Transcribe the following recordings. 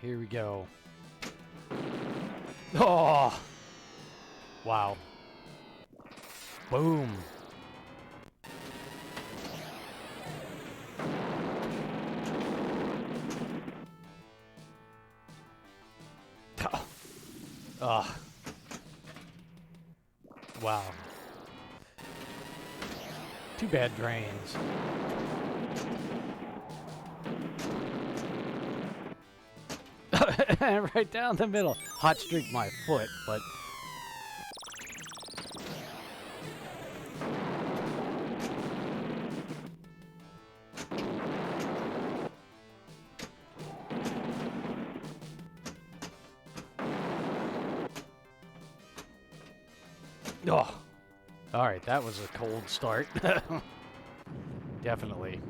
Here we go. Oh! Wow. Boom. Oh. Wow. Too bad drains. Right down the middle. Hot streak my foot, but... Oh. Alright, that was a cold start. Definitely.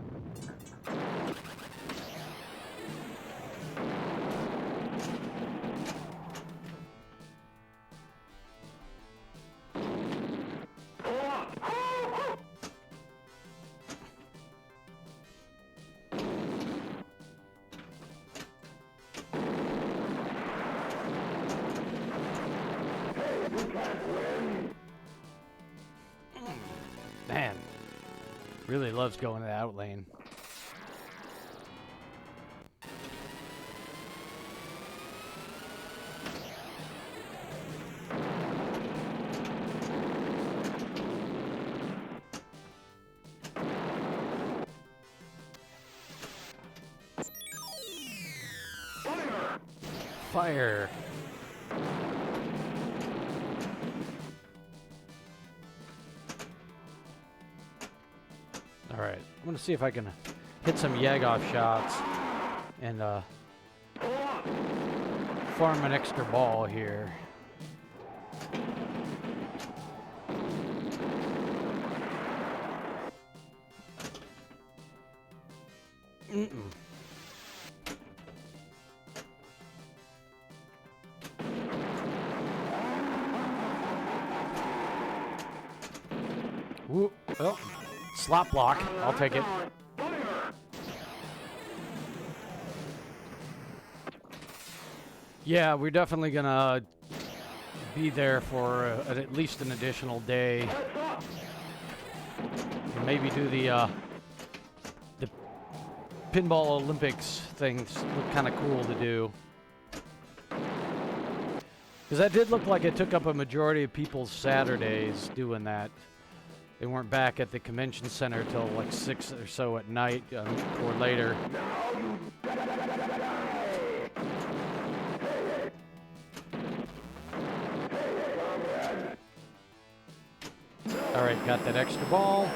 Man, really loves going to the out lane. Fire! Alright, I'm going to see if I can hit some Yag-off shots and farm an extra ball here. Whoop. Oh. Slop block. I'll take it. Yeah, we're definitely gonna be there for at least an additional day. And maybe do the Pinball Olympics things. Look kind of cool to do. Because that did look like it took up a majority of people's Saturdays doing that. They weren't back at the convention center till like 6 or so at night or later. All right, got that extra ball.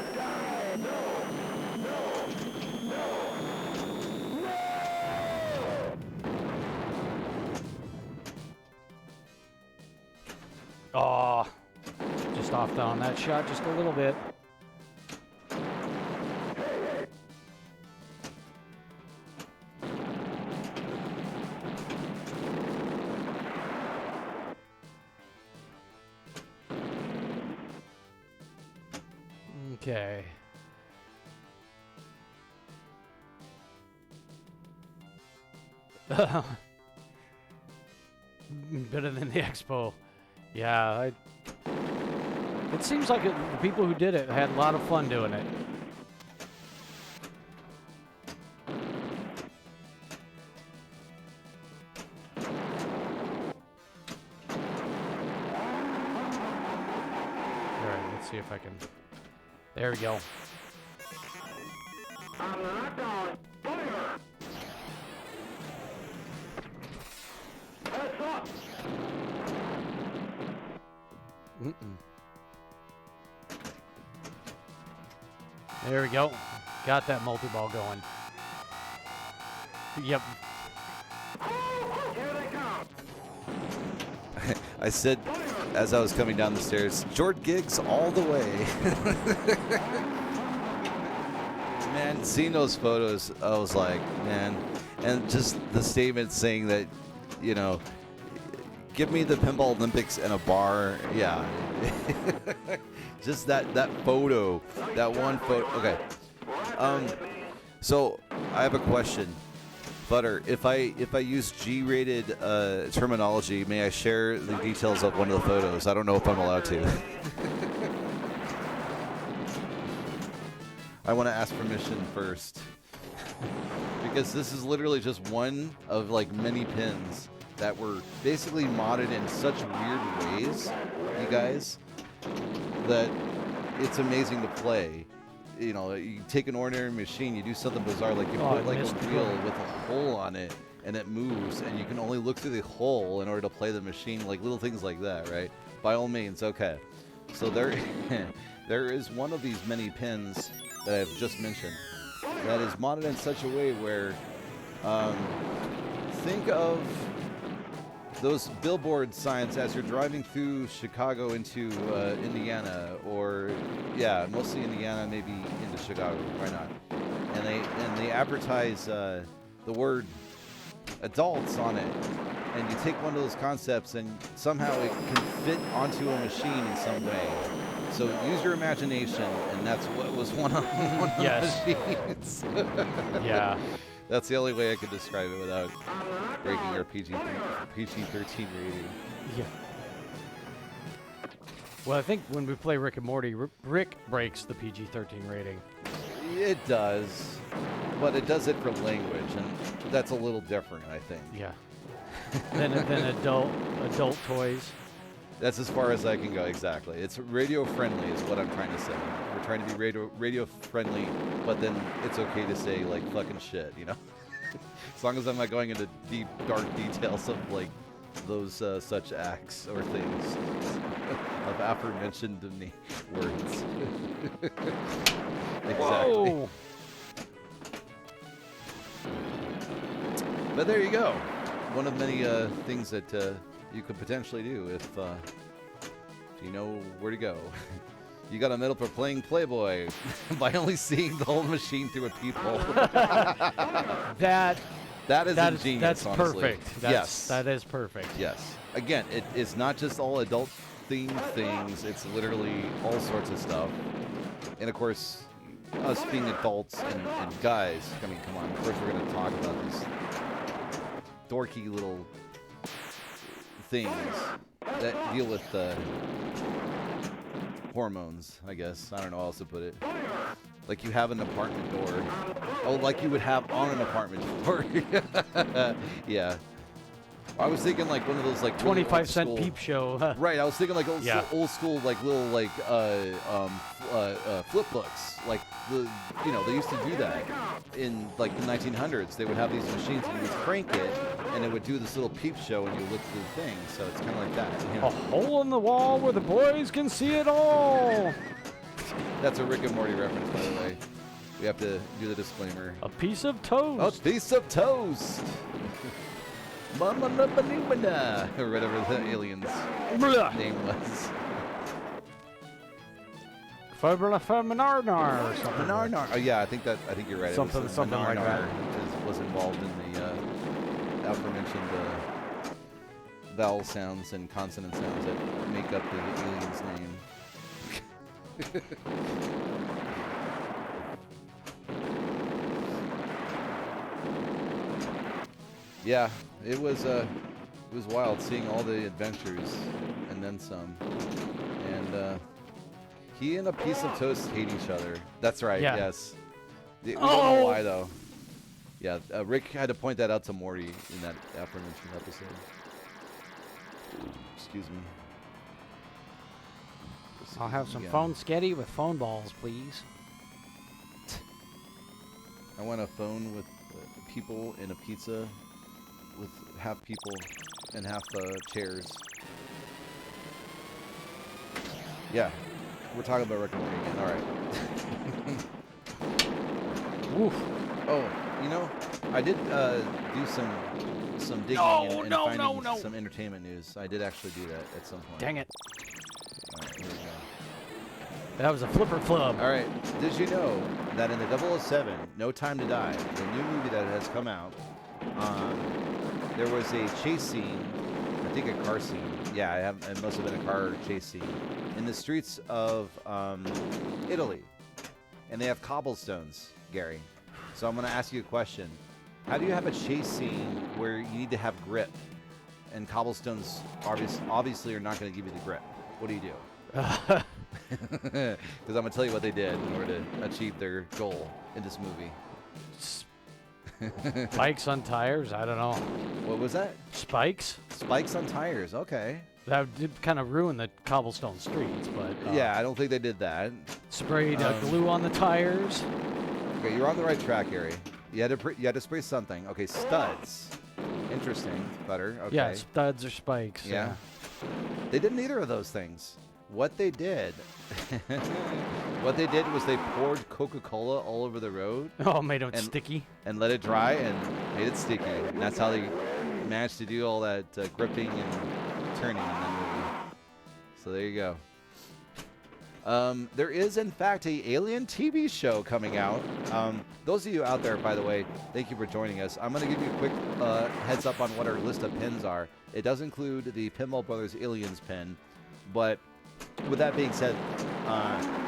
Oh. Just off on that shot just a little bit. Okay. Better than the expo. Yeah, it seems like the people who did it had a lot of fun doing it. Alright, let's see if I can... There we go. I'm not going. Fire! Heads up! There we go. Got that multi-ball going. Yep. Here they come! I said, as I was coming down the stairs, Jord Gigs all the way. Man, seeing those photos, I was like, man, and just the statement saying that, you know, give me the Pinball Olympics and a bar, yeah. Just that photo, that one photo. Okay. So I have a question, Butter. If I use G-rated terminology, may I share the details of one of the photos? I don't know if I'm allowed to. I want to ask permission first, because this is literally just one of like many pins that were basically modded in such weird ways, you guys, that it's amazing to play. You know, you take an ordinary machine, you do something bizarre, like you put like a wheel with a hole on it, and it moves, and you can only look through the hole in order to play the machine, like little things like that, right? By all means, okay. So there, there is one of these many pins that I've just mentioned that is modded in such a way where, think of those billboard signs as you're driving through Chicago into Indiana, or yeah, mostly Indiana, maybe into Chicago. Why not? And they advertise the word adults on it, and you take one of those concepts and somehow it can fit onto a machine in some way. So use your imagination, and that's what was one of Yes. the machines. Yeah. That's the only way I could describe it without breaking our PG-13 rating. Yeah. Well, I think when we play Rick and Morty, Rick breaks the PG-13 rating. It does, but it does it for language, and that's a little different, I think. Yeah. Than adult toys. That's as far as I can go, exactly. It's radio friendly is what I'm trying to say. We're trying to be radio friendly, but then it's okay to say like fucking shit, you know? As long as I'm not going into deep, dark details of like those such acts or things of aforementioned words. Exactly. Whoa! But there you go. One of many things that you could potentially do if you know where to go. You got a medal for playing Playboy by only seeing the whole machine through a peephole. That is ingenious. That's honestly. perfect. Yes, that is perfect. Yes. Again, it is not just all adult themed things. It's literally all sorts of stuff. And of course, us being adults and guys. I mean, come on. Of course, we're going to talk about these dorky little things that deal with hormones, I guess. I don't know how else to put it. Like you have an apartment door. Oh, like you would have on an apartment door. Yeah. I was thinking like one of those like 25-cent peep show. Right, I was thinking like old school like little like flip books. Like they used to do that in like the 1900s. They would have these machines and you would crank it and it would do this little peep show and you look through the thing. So it's kind of like that. You know? A hole in the wall where the boys can see it all. That's a Rick and Morty reference, by the way. We have to do the disclaimer. A piece of toast. A piece of toast. Mama Labanimana, or whatever the alien's name was. Menarnar or something. Menarnar. Oh yeah, I think you're right. Something like that. Was involved in the aforementioned vowel sounds and consonant sounds that make up the alien's name. Yeah, it was wild seeing all the adventures and then some. And he and a piece of toast hate each other. That's right. Yeah. Yes. We don't know why though. Yeah, Rick had to point that out to Morty in that aforementioned episode. Excuse me. I'll have some phone sketty with phone balls, please. I want a phone with people in a pizza with half people and half chairs. Yeah, we're talking about Rick and Morty again. All right. Woof. Oh, you know, I did do some digging and finding some entertainment news. I did actually do that at some point. Dang it. All right, here we go. That was a flipper flub. All right. Did you know that in the 007, No Time to Die, the new movie that has come out, there was a chase scene, I think a car scene. Yeah, it must have been a car chase scene in the streets of Italy. And they have cobblestones, Gary. So I'm going to ask you a question. How do you have a chase scene where you need to have grip? And cobblestones obviously are not going to give you the grip. What do you do? Because I'm going to tell you what they did in order to achieve their goal in this movie. Spikes on tires? I don't know. What was that? Spikes? Spikes on tires. Okay. That did kind of ruin the cobblestone streets, but... yeah, I don't think they did that. Sprayed glue on the tires. Okay, you're on the right track, Gary. You had to spray something. Okay, studs. Interesting. Better. Okay. Yeah, studs or spikes. Yeah. They did neither of those things. What they did was they poured Coca-Cola all over the road. Oh, made it sticky. And let it dry and made it sticky. And that's how they managed to do all that gripping and turning in that movie. So there you go. There is, in fact, a Alien TV show coming out. Those of you out there, by the way, thank you for joining us. I'm going to give you a quick heads up on what our list of pins are. It does include the Pinball Brothers Aliens pin, but with that being said,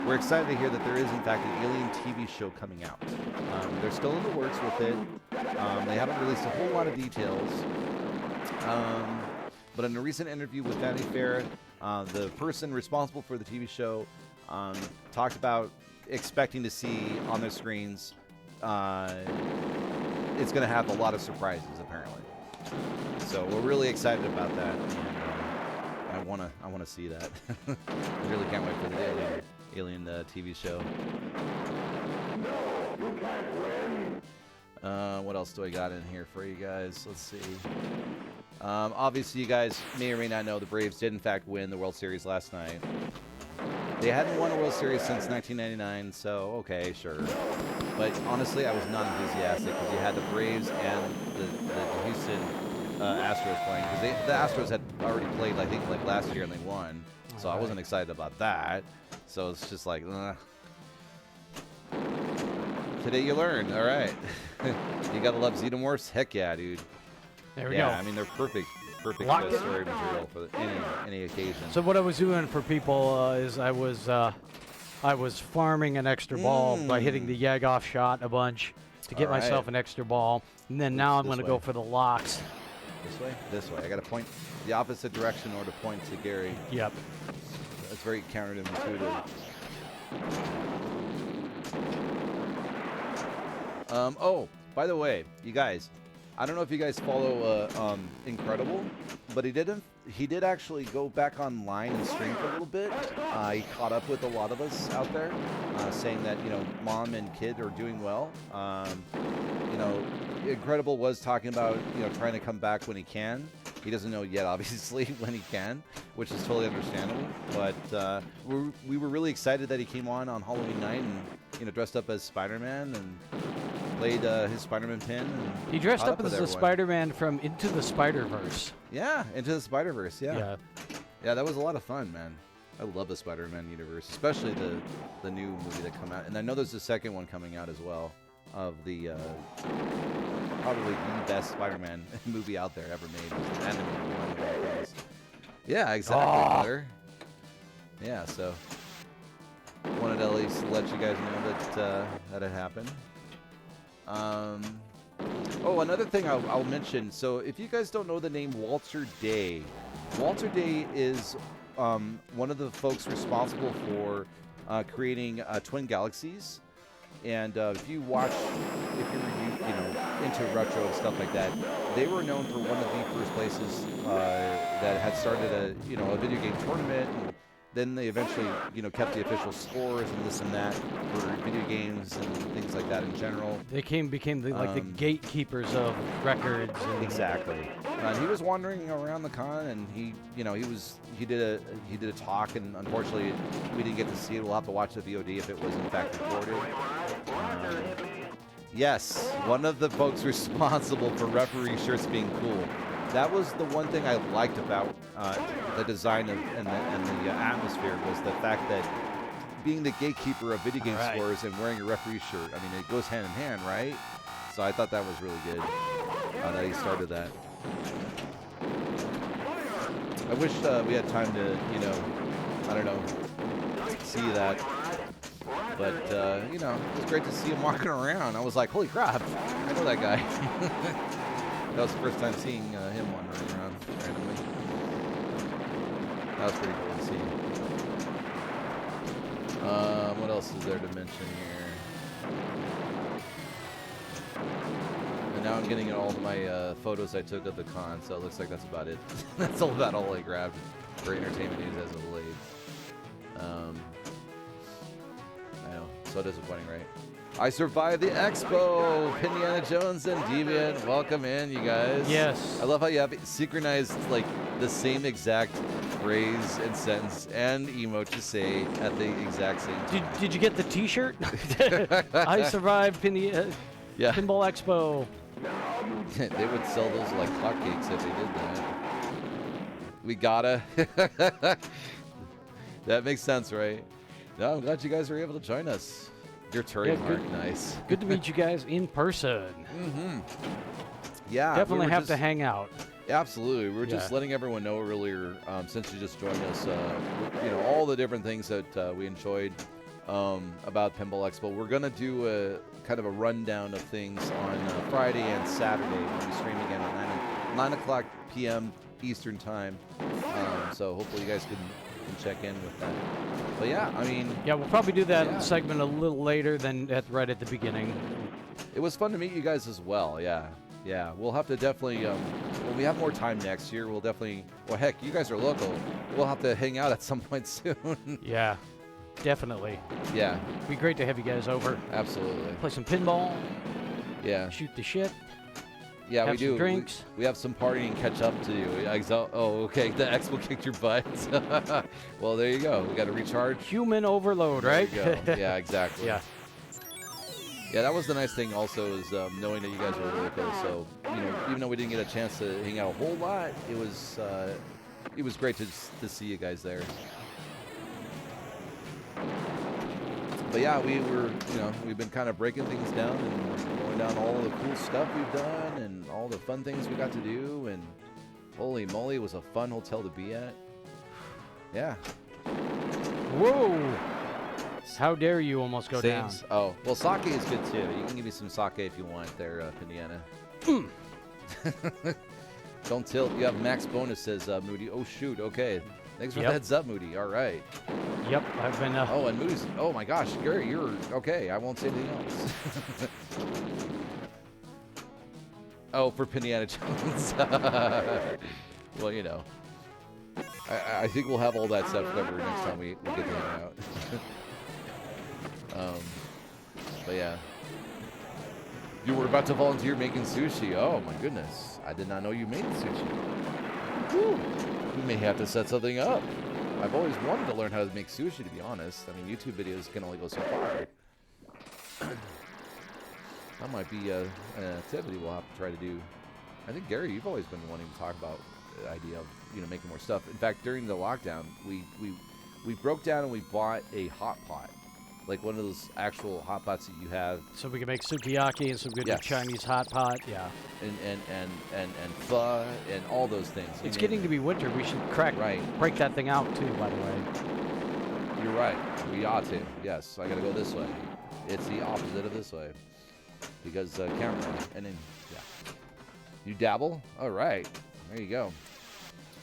we're excited to hear that there is, in fact, an Alien TV show coming out. They're still in the works with it. They haven't released a whole lot of details. But in a recent interview with Vanity Fair, the person responsible for the TV show talked about expecting to see on their screens. It's going to have a lot of surprises, apparently. So we're really excited about that. And, I want to see that. I really can't wait for the Alien TV show. What else do I got in here for you guys? Let's see. Obviously, you guys may or may not know the Braves did, in fact, win the World Series last night. They hadn't won a World Series since 1999, so okay, sure. But honestly, I was not enthusiastic because you had the Braves and the Houston Astros playing. Because the Astros had already played, I think, like last year, and they won. So I wasn't excited about that. So it's just like, today you learn. All right. You got to love Xenomorphs? Heck yeah, dude. There we go. Yeah, I mean, they're perfect story material for any occasion. So what I was doing for people is I was farming an extra ball by hitting the Yagoff shot a bunch to get myself an extra ball. And then now I'm going to go for the locks. This way? This way. I got to point the opposite direction or to point to Gary. Yep. That's very counterintuitive. Oh, by the way, you guys, I don't know if you guys follow Incredible, but he did actually go back online and stream for a little bit. He caught up with a lot of us out there, saying that, you know, mom and kid are doing well. You know, Incredible was talking about, you know, trying to come back when he can. He doesn't know yet, obviously, when he can, which is totally understandable. But we were really excited that he came on Halloween night and, you know, dressed up as Spider-Man and played his Spider-Man pin. And he dressed up as the Spider-Man from Into the Spider-Verse. Yeah, Into the Spider-Verse, yeah. Yeah, that was a lot of fun, man. I love the Spider-Man universe, especially the new movie that come out. And I know there's a second one coming out as well of the probably the best Spider-Man movie out there ever made. Animated one. Yeah, exactly, Butter. Yeah, so wanted to at least let you guys know that it happened. Oh, another thing I'll mention. So if you guys don't know the name Walter Day is one of the folks responsible for creating Twin Galaxies. And if you're into retro and stuff like that, they were known for one of the first places that had started a video game tournament. And then they eventually, kept the official scores and this and that for video games and things like that in general. They became the gatekeepers of records. Exactly. He was wandering around the con, and he did a talk, and unfortunately we didn't get to see it. We'll have to watch the VOD if it was in fact recorded. Yes, one of the folks responsible for referee shirts being cool. That was the one thing I liked about the design and the atmosphere, was the fact that being the gatekeeper of video game All right. stores and wearing a referee shirt. I mean, it goes hand in hand, right? So I thought that was really good that he started that. I wish we had time to, you know, I don't know, see that. But, you know, it was great to see him walking around. I was like, holy crap, I know that guy. That was the first time seeing him wandering around randomly. That was pretty cool to see. What else is there to mention here? And now I'm getting all of my photos I took of the con, so it looks like that's about it. That's about all I grabbed for entertainment news as of late. I know, so disappointing, right? I survived the expo. Indiana Jones and Deviant, welcome in, you guys. Yes. I love how you have synchronized like the same exact phrase and sentence and emote to say at the exact same time. Did you get the T-shirt? I survived Yeah. Pinball Expo. They would sell those like hotcakes if they did that. We gotta. That makes sense, right? No, I'm glad you guys were able to join us. Your Turing Yeah, mark, nice. Good to meet you guys in person. Mm-hmm. Yeah, Definitely we were have just, to hang out. Absolutely, we were just Yeah. letting everyone know earlier, since you just joined us. You know, all the different things that we enjoyed about Pinball Expo. We're gonna do a kind of a rundown of things on Friday and Saturday when we stream again at 9 o'clock p.m. Eastern time. So hopefully you guys can check in with that. But yeah, I mean, Yeah, we'll probably do that Yeah. segment a little later than right at the beginning. it was fun to meet you guys as well. Yeah, yeah. We'll have to definitely when we have more time next year, we'll definitely. Well, heck, you guys are local. We'll have to hang out at some point soon. Yeah, definitely. Yeah, Be great to have you guys over. absolutely. Play some pinball, Yeah, shoot the shit, yeah. have We some do. drinks. We have some partying catch up to do. Oh, okay. The expo kicked your butt. Well, there you go. We got to recharge. Human overload, There right? you go. Yeah, exactly. Yeah. Yeah, that was the nice thing also is knowing that you guys were local. So, you know, even though we didn't get a chance to hang out a whole lot, it was great to see you guys there. But yeah, we've been kind of breaking things down and going down all the cool stuff we've done and all the fun things we got to do. And holy moly, it was a fun hotel to be at. Yeah. Whoa! How dare you almost go down? Sames. Oh, well, sake is good too. You can give me some sake if you want there, Indiana. Don't tilt. You have max bonus, says Moody. Oh, shoot. Okay. Thanks for the Yep. heads up, Moody. All right. Yep, I've been. Oh, and Moody's. Oh, my gosh. Gary, you're okay. I won't say anything else. Oh, for Indiana Jones. Well, you know. I think we'll have all that stuff covered next time we get to hang out. But yeah. You were about to volunteer making sushi. Oh my goodness. I did not know you made sushi. Whew. We may have to set something up. I've always wanted to learn how to make sushi, to be honest. I mean, YouTube videos can only go so far. That might be an activity we'll have to try to do. I think, Gary, you've always been wanting to talk about the idea of, making more stuff. In fact, during the lockdown, we broke down and we bought a hot pot. Like one of those actual hot pots that you have. So we can make sukiyaki and some good Yes. Chinese hot pot. Yeah. And pho and all those things. It's getting to be winter. We should break that thing out too, by the way. You're right. We ought to. Yes, I gotta go this way. It's the opposite of this way. Because camera. And then, yeah. You dabble? All right. There you go.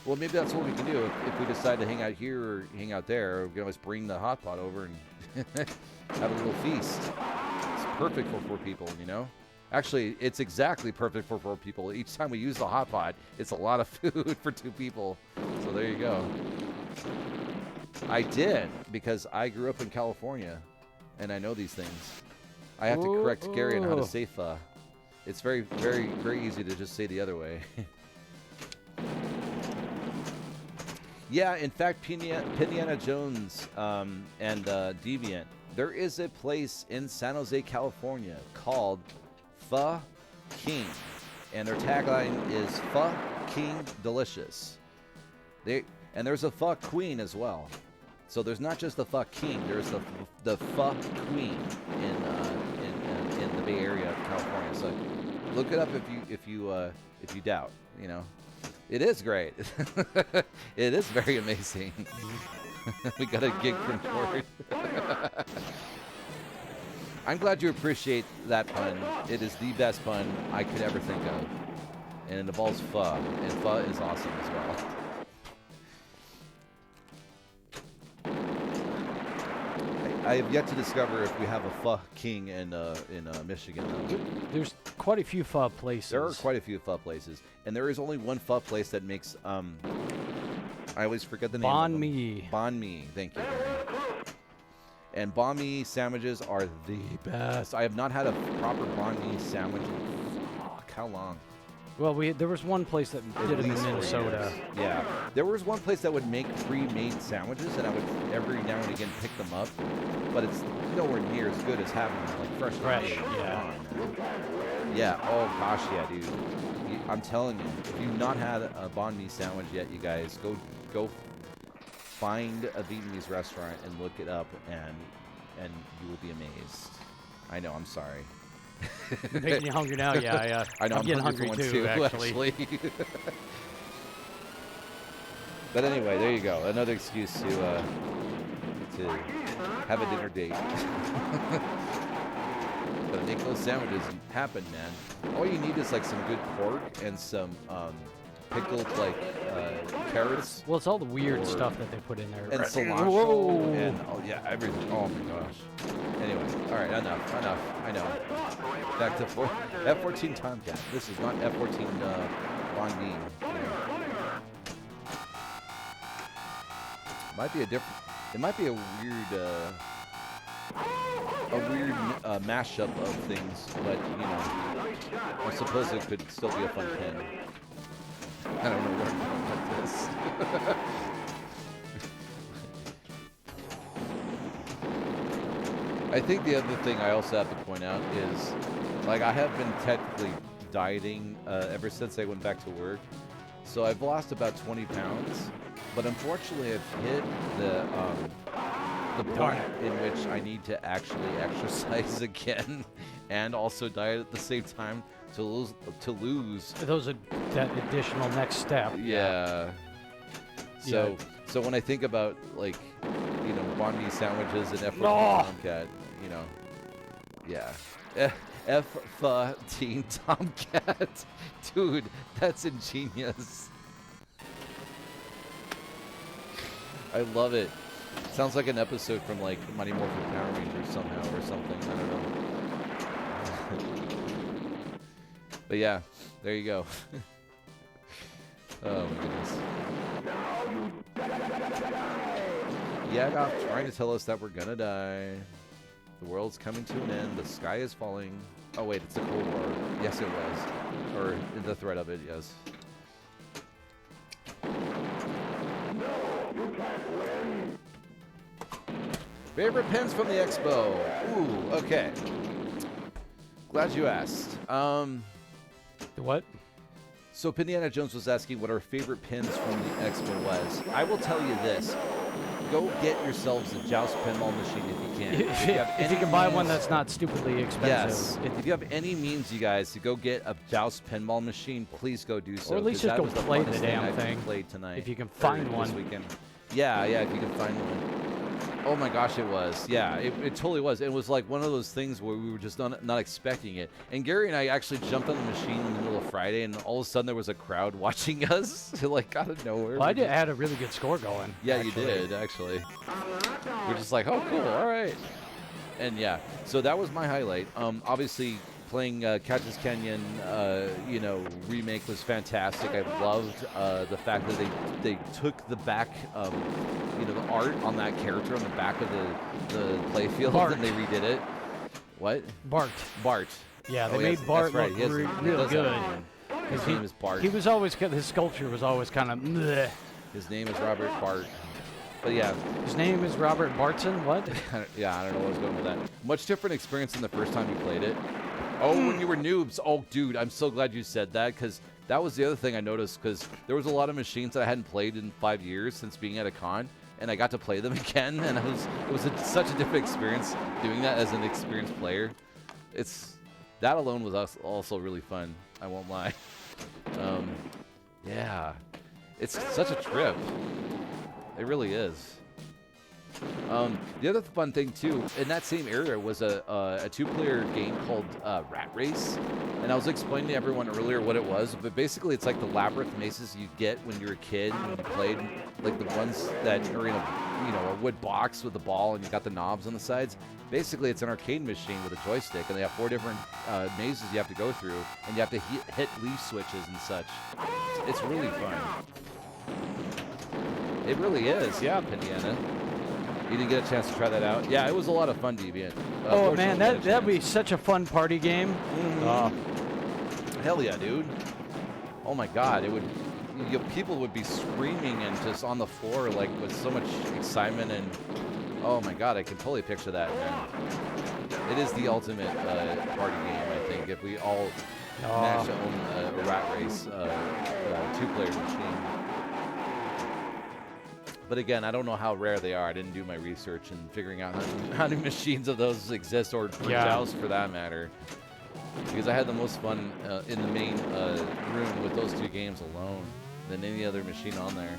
Well, maybe that's what we can do. If we decide to hang out here or hang out there, we can always bring the hot pot over and have a little feast. It's perfect for 4 people, Actually, it's exactly perfect for 4 people. Each time we use the hot pot, it's a lot of food for 2 people. So there you go. I did, because I grew up in California, and I know these things. I have to correct Gary on how to say pho. It's very, very, very easy to just say the other way. Yeah, in fact, Indiana Jones and Deviant, there is a place in San Jose, California called Pho King, and their tagline is "Pho King Delicious." And there's a Pho Queen as well. So there's not just the Fuck King. There's the Fuck Queen in the Bay Area of California. So look it up if you doubt. You know, it is great. It is very amazing. We got a gig from Ford. I'm glad you appreciate that pun. It is the best pun I could ever think of. And it involves pho. And pho is awesome as well. I have yet to discover if we have a pho king in Michigan. There's quite a few pho places. There are quite a few pho places. And there is only one pho place that makes, I always forget the name of them. Banh Mi. Banh Mi. Thank you. And banh mi sandwiches are the best. I have not had a proper banh mi sandwich in how long? Well, there was one place that did them in Minnesota. Yeah. There was one place that would make pre-made sandwiches, and I would every now and again pick them up. But it's nowhere near as good as having them like fresh. Yeah. Yeah. Oh gosh, yeah, dude. I'm telling you, if you've not had a banh mi sandwich yet, you guys go find a Vietnamese restaurant and look it up, and you will be amazed. I know. I'm sorry. Making you hungry now, yeah. I know. I'm getting hungry for one too, actually. But anyway, there you go. Another excuse to have a dinner date. But make those sandwiches happen, man. All you need is like some good pork and some pickled like carrots. Well, it's all the weird stuff that they put in there. And cilantro. Whoa. And yeah, everything. Oh my gosh. Anyway, all right, enough. I know. Back to F-14 Tomcat. This is not F-14 Von Bean. Might be a different. It might be a weird mashup of things, but you know, I suppose it could still be a fun pin. I don't know where I'm going with this. I think the other thing I also have to point out is, like, I have been technically dieting ever since I went back to work. So I've lost about 20 pounds, but unfortunately I've hit the point in which I need to actually exercise again and also diet at the same time to lose. Those are that additional next step. Yeah. So when I think about, like, you know, banh mi sandwiches and F-14 Tomcat, you know, yeah. F-14 Tomcat. Dude, that's ingenious. I love it. Sounds like an episode from, like, Mighty Morphin Power Rangers somehow or something. I don't know. But yeah, there you go. Oh my goodness. Yeah, trying to tell us that we're gonna die. The world's coming to an end. The sky is falling. Oh wait, it's the Cold War. Yes, it was. Or the threat of it, yes. Favorite pins from the expo? Ooh, okay. Glad you asked. What? So Pindiana Jones was asking what our favorite pins from the expo was. I will tell you this. Go get yourselves a Joust pinball machine if you can. If you can buy one that's not stupidly expensive. Yes. If you have any means, you guys, to go get a Joust pinball machine, please go do so. Or at least just go play the damn thing. Played tonight. If you can find one. This weekend. Yeah, if you can find one. Oh my gosh, it was. Yeah, it totally was. It was like one of those things where we were just not expecting it. And Gary and I actually jumped on the machine in the middle of Friday, and all of a sudden there was a crowd watching us, like out of nowhere. Well, I had a really good score going. Yeah, actually. You did, actually. We're just like, oh, cool, all right. And yeah, so that was my highlight. Obviously, playing Cactus Canyon, remake was fantastic. I loved the fact that they took the back, the art on that character on the back of the playfield and they redid it. What? Bart. Yeah, they made Bart look really good. His name is Bart. His sculpture was always kind of bleh. His name is Robert Bart. But yeah. His name is Robert Bartson? What? Yeah, I don't know where I was going with that. Much different experience than the first time you played it. Oh, when you were noobs. Oh, dude, I'm so glad you said that, because that was the other thing I noticed, because there was a lot of machines that I hadn't played in 5 years since being at a con, and I got to play them again, and it was such a different experience doing that as an experienced player. That alone was also really fun. I won't lie. Yeah, it's such a trip. It really is. The other fun thing too, in that same area was a two-player game called Rat Race, and I was explaining to everyone earlier what it was, but basically it's like the labyrinth mazes you get when you're a kid when you played, like the ones that are in a wood box with a ball and you got the knobs on the sides. Basically, it's an arcade machine with a joystick, and they have 4 different mazes you have to go through, and you have to hit leaf switches and such. It's really fun. It really is, yeah, Pindiana. You didn't get a chance to try that out? Yeah, it was a lot of fun, Deviant. Oh man, that'd be such a fun party game. Hell yeah, dude. Oh my God, people would be screaming and just on the floor like with so much excitement, and oh my God, I can totally picture that, man. It is the ultimate party game, I think, if we all manage to own a Rat Race 2-player machine. But again, I don't know how rare they are. I didn't do my research in figuring out how many machines of those exist, or Prince for that matter. Because I had the most fun in the main room with those 2 games alone than any other machine on there.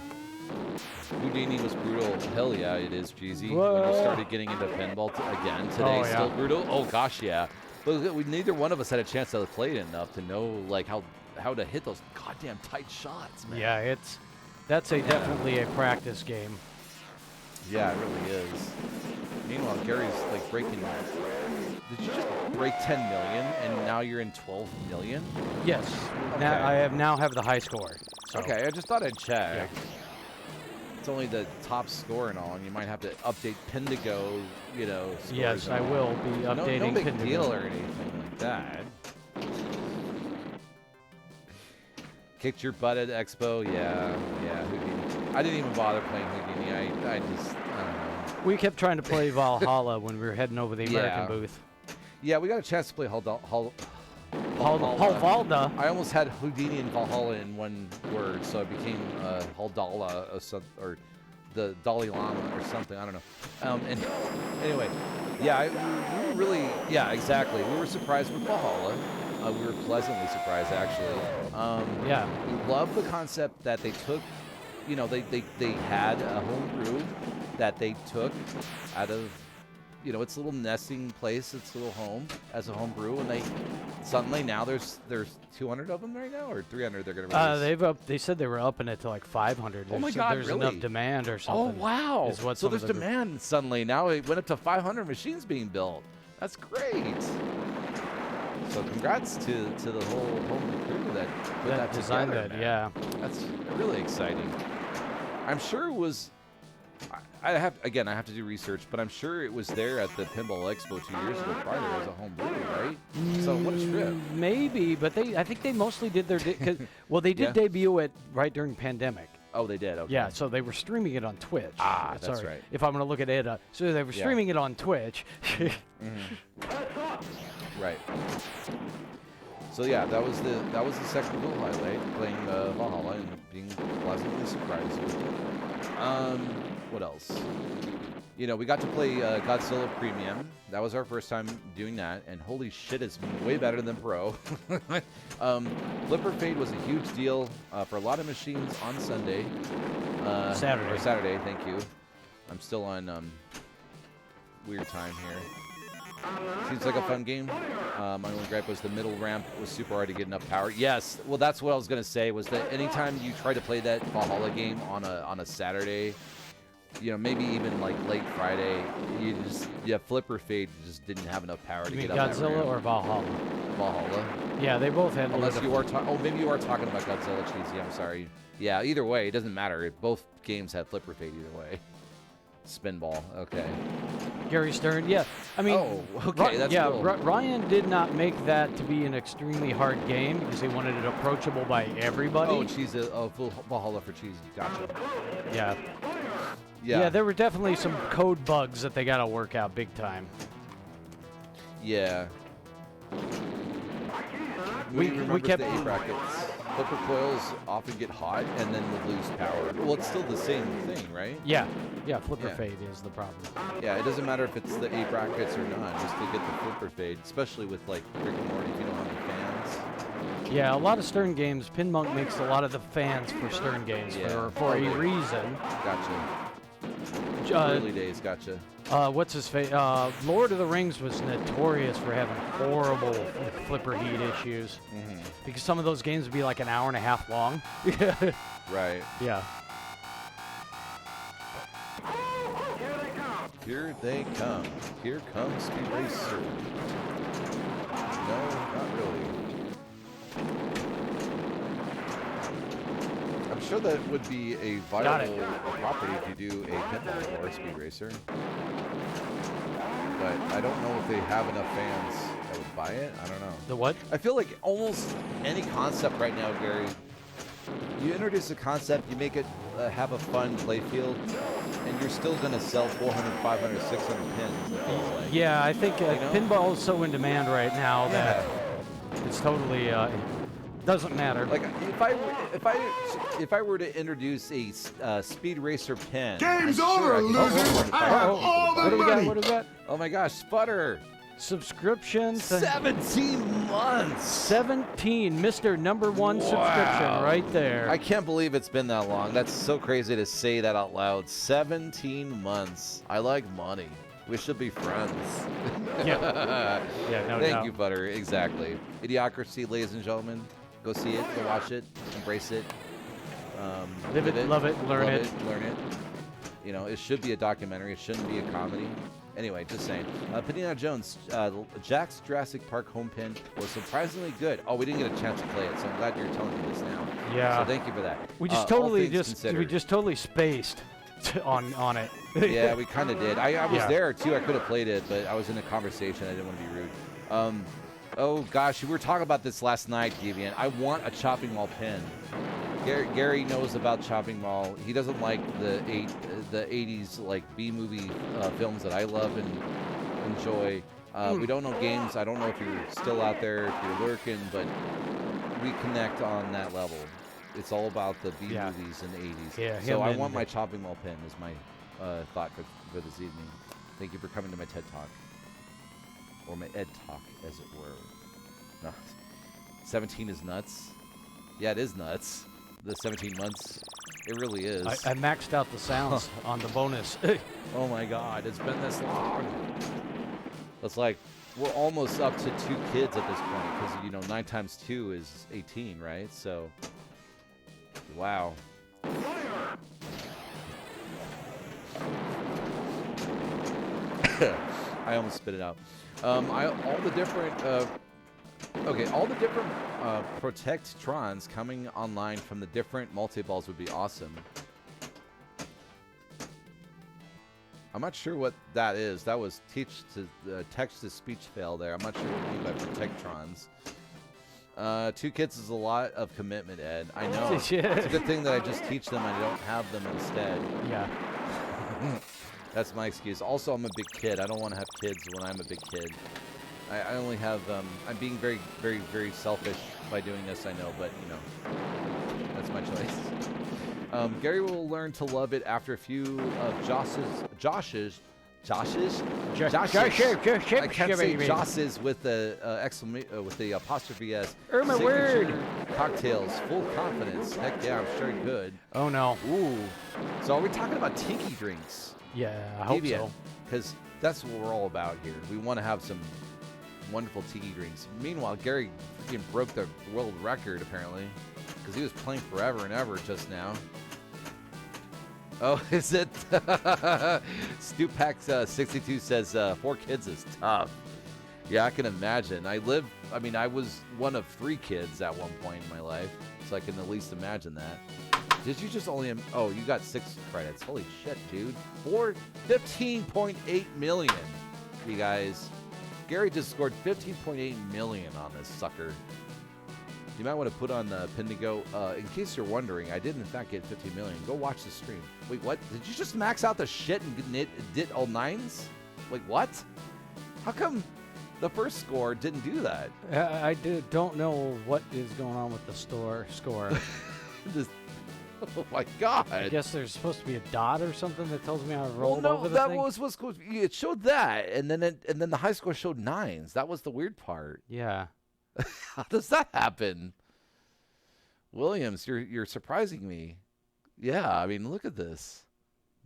Houdini was brutal. Hell yeah, it is, Jeezy. Whoa. When we started getting into pinball again today, still brutal. Oh gosh, yeah. But neither one of us had a chance to play it enough to know like how to hit those goddamn tight shots, man. Yeah, that's definitely a practice game. Yeah, it really is. Meanwhile, Gary's like breaking. Did you just break 10 million and now you're in 12 million? Yes. Okay. Now I now have the high score. So. Okay, I just thought I'd check. Yeah. It's only the top score and all, and you might have to update Pindigo, scores. Yes, I will be updating. No big Pindigo. deal or anything like that. Kicked your butt at Expo, yeah, Houdini. I didn't even bother playing Houdini. I don't know. We kept trying to play Valhalla when we were heading over the American booth. Yeah, we got a chance to play Valhalla. Valhalla. I almost had Houdini and Valhalla in one word, so it became Haldala or the Dalai Lama or something. I don't know. And anyway, yeah, we were really, exactly. We were surprised with Valhalla. We were pleasantly surprised, actually. Yeah. We love the concept that they took. They had a homebrew that they took out of, its little nesting place, its little home as a homebrew, and they suddenly now there's 200 of them right now, or 300 they're gonna release. They said they were upping it to like 500. Oh my God, there's really? Enough demand or something. Oh wow! Is what so some there's of the demand suddenly. Now it went up to 500 machines being built. That's great. So congrats to the whole home crew that put that designed together, that. man. Yeah. That's really exciting. I'm sure it was. I have to do research, but I'm sure it was there at the Pinball Expo 2 years ago prior as a home brew, right? So what a trip. Maybe, but I think they mostly did their they did debut it right during pandemic. Oh, they did. Okay. Yeah, so they were streaming it on Twitch. That's Sorry, right. If I'm going to look at it, so they were streaming it on Twitch. Right. So yeah, that was the second cool highlight, playing Valhalla and being pleasantly surprised with it. What else? We got to play Godzilla Premium. That was our first time doing that, and holy shit, it's way better than Pro. Flipper Fade was a huge deal for a lot of machines on Sunday. Saturday, thank you. I'm still on weird time here. Seems like a fun game. My only gripe was the middle ramp was super hard to get enough power. Yes, well, that's what I was going to say, was that anytime you try to play that Valhalla game on a Saturday, maybe even like late Friday, Flipper Fade just didn't have enough power to get up that ramp. Godzilla or Valhalla? Valhalla. Yeah, they both had. Unless you are maybe you are talking about Godzilla, Cheesy. I'm sorry. Yeah, either way, it doesn't matter. Both games had Flipper Fade either way. Spinball, okay. Gary Stern, yeah. I mean, that's cool. Ryan did not make that to be an extremely hard game because he wanted it approachable by everybody. Oh, Cheesy. Oh, Valhalla for Cheesy. Gotcha. Yeah. Yeah, there were definitely some code bugs that they got to work out big time. Yeah. We remember kept the 8 brackets. flipper coils often get hot and then would lose power. Well, it's still the same thing, right? Yeah, flipper Yeah. fade is the problem. Yeah, it doesn't matter if it's the 8 brackets or not, just to get the flipper fade, especially with like Rick and Morty if you don't have the fans. Yeah, a lot of Stern games, Pinmonk makes a lot of the fans for Stern games Yeah. for a reason. Gotcha. Early days, gotcha. What's his face? Lord of the Rings was notorious for having horrible flipper heat issues because some of those games would be like an hour and a half long. Right. Yeah. Here they come. Here they come. Here comes Speed Racer. No, not really. I'm sure that would be a viable property if you do a pinball or a Speed Racer. But I don't know if they have enough fans that would buy it. I don't know. The what? I feel like almost any concept right now, Gary, you introduce a concept, you make it have a fun play field, and you're still going to sell 400, 500, 600 pins. It feels like. Yeah, I think know? pinball is so in demand right now that it's totally doesn't matter. Like if I were to introduce a Speed Racer pin, Game's I'm sure over, I could losers. afford to I buy have it. all the What do we got? money. What do we got? Oh my gosh, Sputter! Subscription. 17 months. 17, Mr. Number One subscription right there. I can't believe it's been that long. That's so crazy to say that out loud. 17 months. I like money. We should be friends. Yeah, no Thank doubt. you, Butter. Exactly. Idiocracy, ladies and gentlemen. Go see it. Go watch it. Embrace it. Live it, love it, learn love it. Learn it. You know, it should be a documentary. It shouldn't be a comedy. Anyway, just saying. Panina Jones, Jack's Jurassic Park home pin was surprisingly good. Oh, we didn't get a chance to play it, so I'm glad you're telling me this now. Yeah. So thank you for that. We just All totally things we considered. just totally spaced on it. Yeah, we kind of did. I was Yeah. there too. I could have played it, but I was in a conversation. I didn't want to be rude. Oh gosh, we were talking about this last night, Deviant. I want a chopping mall pin. Gary knows about chopping mall. He doesn't like the 80s like B movie films that I love and enjoy. We don't know games. I don't know if you're still out there, if you're lurking, but we connect on that level. It's all about the B Yeah. movies in the 80s. Yeah, so him I and- want my chopping mall pin is my thought for this evening. Thank you for coming to my TED Talk. Or my Ed Talk, as it were. No. 17 is nuts. Yeah, it is nuts. The 17 months. It really is. I maxed out the sounds on the bonus. Oh my God, it's been this long. It's like we're almost up to 2 kids at this point because, you know, 9 times 2 is 18, right? So, wow. I almost spit it out. All the different Protect-trons coming online from the different multi-balls would be awesome. I'm not sure what that is. That was text-to-speech fail there. I'm not sure what you mean by Protect-trons. 2 kids is a lot of commitment, Ed. I know. It's a good thing that I just teach them and I don't have them instead. Yeah. That's my excuse. Also, I'm a big kid. I don't want to have kids when I'm a big kid. I only have, I'm being very, very, very selfish by doing this, I know, but, you know, that's my choice. Gary will learn to love it after a few of Josh's, I can't say Josh's with the with the apostrophe S. My signature word. cocktails, full confidence. Heck yeah, I'm sure you could. Oh no. Ooh. So are we talking about tiki drinks? Yeah, I hope so. Because that's what we're all about here. We want to have some wonderful tiki drinks. Meanwhile, Gary freaking broke the world record apparently because he was playing forever and ever just now. Oh, is it? Stupac62 says 4 kids is tough. Yeah, I can imagine. I was one of 3 kids at one point in my life, so I can at least imagine that. Did you just only... Oh, you got 6 credits. Holy shit, dude. 15.8 million, you guys. Gary just scored 15.8 million on this sucker. You might want to put on Pindigo. In case you're wondering, I did in fact get 15 million. Go watch the stream. Wait, what? Did you just max out the shit and did all 9s? Like, what? How come The first score didn't do that. Don't know what is going on with the score. This, oh my god! I guess there's supposed to be a dot or something that tells me I Well, rolled no, over the that thing. was what's cool. It showed that, and then the high score showed 9s. That was the weird part. Yeah. How does that happen? Williams, you're surprising me. Yeah, I mean, look at this.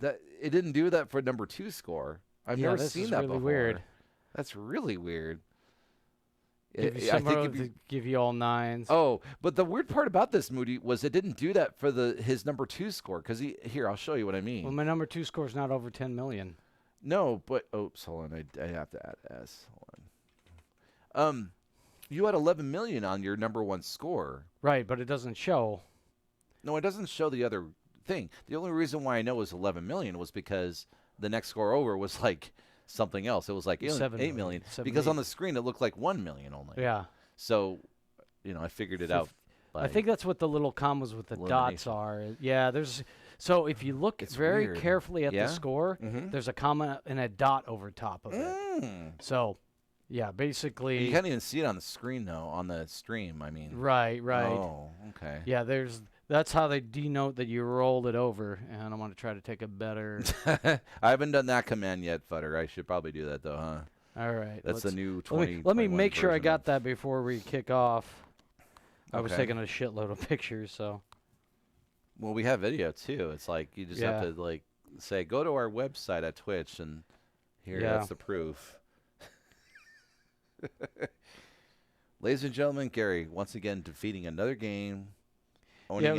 That it didn't do that for number 2 score. I've never this seen is that really before. weird. That's really weird. Give you I some think row if you, to give you all 9s. oh, but the weird part about this, Moody, was it didn't do that for his number 2 score. Because here, I'll show you what I mean. Well, my number 2 score is not over 10 million. No, but oops, hold on. I have to add S. Hold on. You had 11 million on your number 1 score. Right, but it doesn't show. No, it doesn't show the other thing. The only reason why I know it was 11 million was because the next score over was like something else. It was like 8 million. Because on the screen it looked like 1 million only. Yeah. So, I figured it out. I think that's what the little commas with the dots are. Yeah, so if you look very weird. carefully at Yeah? the score, there's a comma and a dot over top of it. Mm. So, yeah, basically. You can't even see it on the screen though, on the stream, I mean. Right. Oh, okay. Yeah, that's how they denote that you rolled it over, and I'm going to try to take a better. I haven't done that command yet, Futter. I should probably do that though, huh? All right. That's the new 20. Let me make sure I got that before we kick off. I was Okay. taking a shitload of pictures, so. Well, we have video too. It's like you just have to like say, go to our website at Twitch, and here, that's the proof. Ladies and gentlemen, Gary once again defeating another game. Owning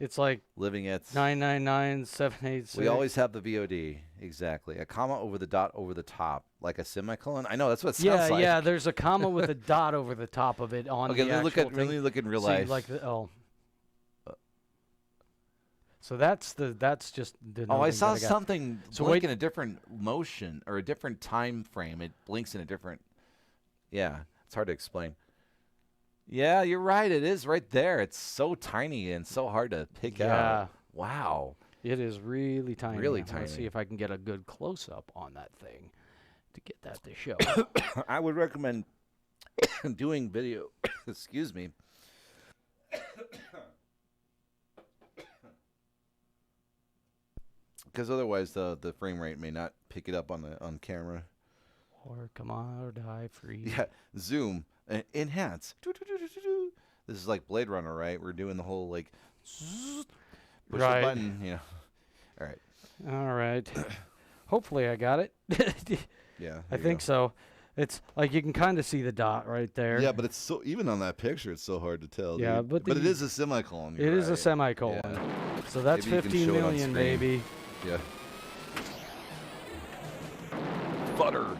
it's like living it. 999786. We always have the VOD. Exactly. A comma over the dot over the top, like a semicolon. I know that's what it sounds like. Yeah. There's a comma with a dot over the top of it on Okay, the let actual me thing. look in real So you life. like So that's just. Oh, I saw that got. something So blink wait- in a different motion or a different time frame. It blinks in a different. Yeah, it's hard to explain. Yeah, you're right. It is right there. It's so tiny and so hard to pick out. Wow. It is really tiny. Really Let's see tiny. if I can get a good close up on that thing to get that to show. I would recommend doing video. Excuse me. Because otherwise the frame rate may not pick it up on camera. Or come on or die free. Yeah, zoom, enhance. This is like Blade Runner, right? We're doing the whole like push Right. the button, All right. All right. Hopefully I got it. Yeah. I think so. It's like you can kind of see the dot right there. Yeah, but it's so even on that picture, it's so hard to tell. Yeah, dude. but it the- is a semicolon. It you're is a right. semicolon. Yeah. So that's Maybe you can 15 show it on million, screen. baby. Yeah. Butter.